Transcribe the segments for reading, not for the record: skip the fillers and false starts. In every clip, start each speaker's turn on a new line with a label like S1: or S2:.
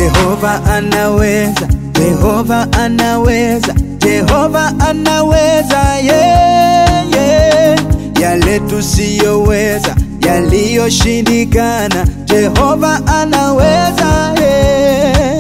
S1: Jehova anaweza, Jehova anaweza, Jehova anaweza, yeah, yeah. Yale tusiyoweza, yaliyoshindikana, Jehova anaweza, yeah.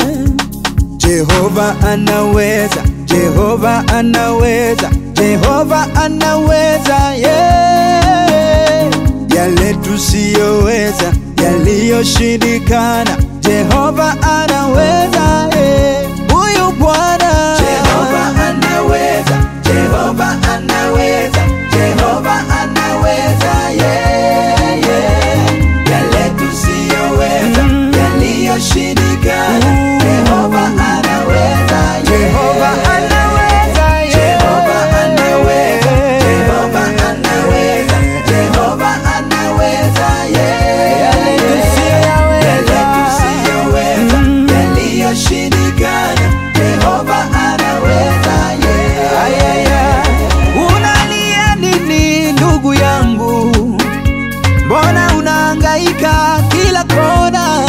S1: Jehova anaweza, Jehova anaweza, Jehova anaweza, yeah. Yale tusiyoweza, yaliyoshindikana, Jehova anaweza, yeah. Huyu Bwana Jehova anaweza, Jehova anaweza, Jehova anaweza, yeah, yeah. Yale tusiyoweza, yaliyoshindikana, Jehova anaweza, yeah. Jehova anaweza, yeah. Jehova anaweza, Jehova anaweza, Jehova anaweza, yeah. Yale tusiyoweza, yaliyoshindikana, Jehova anaweza, yeah, yeah, yeah. Unalia nini ndugu yangu? Mbona unahangaika kila kona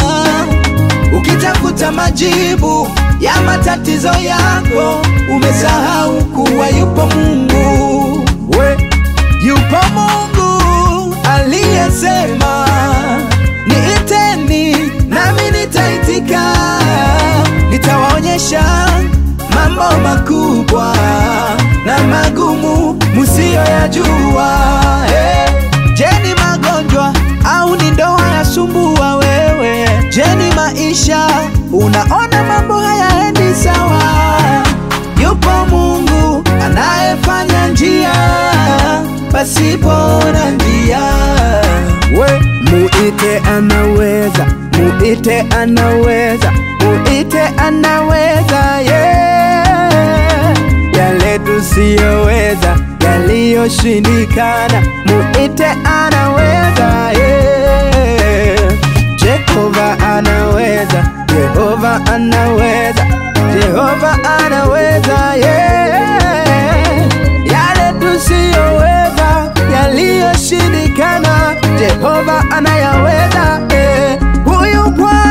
S1: ukitafuta majibu ya matatizo yako? Umesahau kuwa yupo Mungu. Yupo Mungu aliyesema, niiteni nami nitaitika, nitawaonyesha mambo makubwa na magumu musiyoyajua. Je, ni magonjwa au ni ndoa yasumbua wewe? Je, ni maisha unaona mambo hayaendi sawa? Yupo Mungu anayefanya njia pasipo na njia. Muite anaweza, muite anaweza, muite anaweza, yeah. Yale tusiyoweza, yaliyoshindikana, muite anaweza, yeah. Jehova anaweza, Jehova anaweza, Jehova anaweza, yeah. Yale tusiyoweza, yaliyoshindikana, Jehova anayaweza, yeah. Huyu Bwana